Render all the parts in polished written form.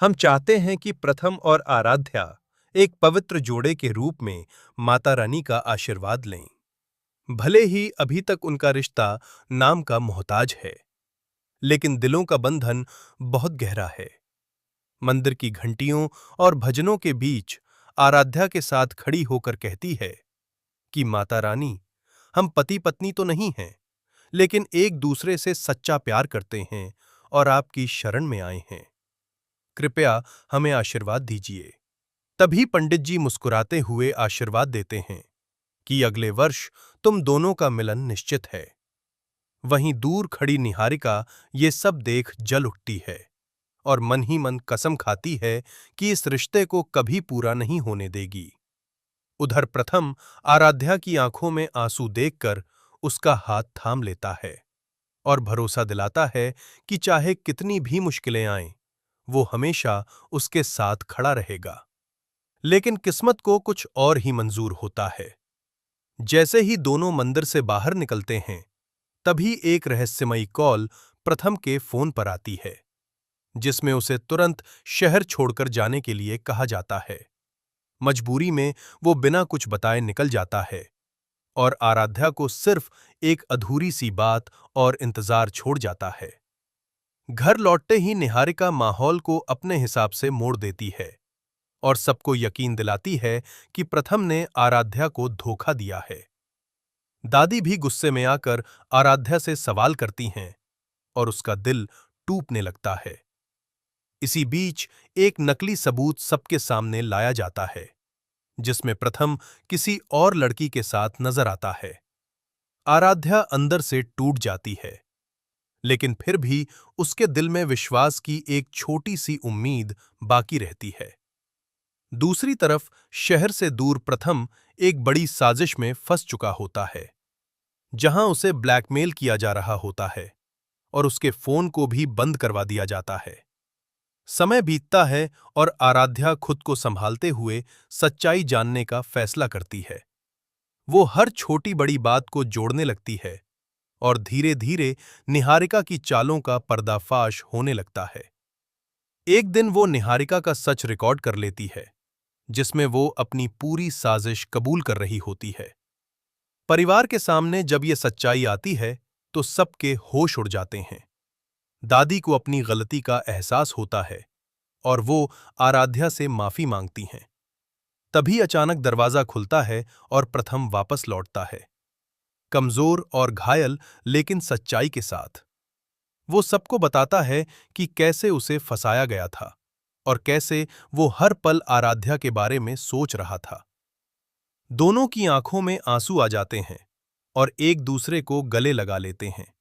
हम चाहते हैं कि प्रथम और आराध्या एक पवित्र जोड़े के रूप में माता रानी का आशीर्वाद लें। भले ही अभी तक उनका रिश्ता नाम का मोहताज है, लेकिन दिलों का बंधन बहुत गहरा है। मंदिर की घंटियों और भजनों के बीच आराध्या के साथ खड़ी होकर कहती है कि माता रानी, हम पति पत्नी तो नहीं हैं, लेकिन एक दूसरे से सच्चा प्यार करते हैं और आपकी शरण में आए हैं। कृपया हमें आशीर्वाद दीजिए। तभी पंडित जी मुस्कुराते हुए आशीर्वाद देते हैं कि अगले वर्ष तुम दोनों का मिलन निश्चित है। वहीं दूर खड़ी निहारिका ये सब देख जल उठती है और मन ही मन कसम खाती है कि इस रिश्ते को कभी पूरा नहीं होने देगी। उधर प्रथम आराध्या की आंखों में आंसू देखकर उसका हाथ थाम लेता है और भरोसा दिलाता है कि चाहे कितनी भी मुश्किलें आएं, वो हमेशा उसके साथ खड़ा रहेगा। लेकिन किस्मत को कुछ और ही मंजूर होता है। जैसे ही दोनों मंदिर से बाहर निकलते हैं, तभी एक रहस्यमयी कॉल प्रथम के फोन पर आती है, जिसमें उसे तुरंत शहर छोड़कर जाने के लिए कहा जाता है। मजबूरी में वो बिना कुछ बताए निकल जाता है और आराध्या को सिर्फ एक अधूरी सी बात और इंतजार छोड़ जाता है। घर लौटते ही निहारिका माहौल को अपने हिसाब से मोड़ देती है और सबको यकीन दिलाती है कि प्रथम ने आराध्या को धोखा दिया है। दादी भी गुस्से में आकर आराध्या से सवाल करती हैं और उसका दिल टूटने लगता है। इसी बीच एक नकली सबूत सबके सामने लाया जाता है, जिसमें प्रथम किसी और लड़की के साथ नजर आता है। आराध्या अंदर से टूट जाती है, लेकिन फिर भी उसके दिल में विश्वास की एक छोटी सी उम्मीद बाकी रहती है। दूसरी तरफ शहर से दूर प्रथम एक बड़ी साजिश में फंस चुका होता है, जहां उसे ब्लैकमेल किया जा रहा होता है और उसके फोन को भी बंद करवा दिया जाता है। समय बीतता है और आराध्या खुद को संभालते हुए सच्चाई जानने का फैसला करती है। वो हर छोटी बड़ी बात को जोड़ने लगती है और धीरे धीरे निहारिका की चालों का पर्दाफाश होने लगता है। एक दिन वो निहारिका का सच रिकॉर्ड कर लेती है, जिसमें वो अपनी पूरी साजिश कबूल कर रही होती है। परिवार के सामने जब ये सच्चाई आती है, तो सबके होश उड़ जाते हैं। दादी को अपनी गलती का एहसास होता है और वो आराध्या से माफी मांगती हैं। तभी अचानक दरवाजा खुलता है और प्रथम वापस लौटता है, कमजोर और घायल लेकिन सच्चाई के साथ। वो सबको बताता है कि कैसे उसे फंसाया गया था और कैसे वो हर पल आराध्या के बारे में सोच रहा था। दोनों की आंखों में आंसू आ जाते हैं और एक दूसरे को गले लगा लेते हैं।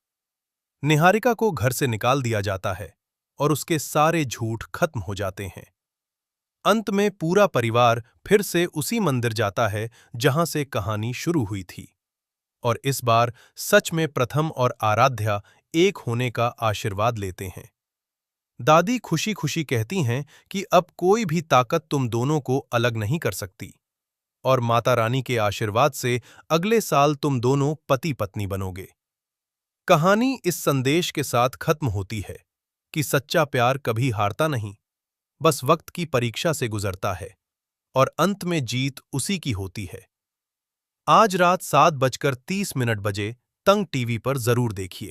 निहारिका को घर से निकाल दिया जाता है और उसके सारे झूठ खत्म हो जाते हैं। अंत में पूरा परिवार फिर से उसी मंदिर जाता है जहां से कहानी शुरू हुई थी, और इस बार सच में प्रथम और आराध्या एक होने का आशीर्वाद लेते हैं। दादी खुशी खुशी कहती हैं कि अब कोई भी ताकत तुम दोनों को अलग नहीं कर सकती, और माता रानी के आशीर्वाद से अगले साल तुम दोनों पति पत्नी बनोगे। कहानी इस संदेश के साथ खत्म होती है कि सच्चा प्यार कभी हारता नहीं, बस वक्त की परीक्षा से गुजरता है और अंत में जीत उसी की होती है। आज रात 7:30 बजे तंग टीवी पर जरूर देखिए।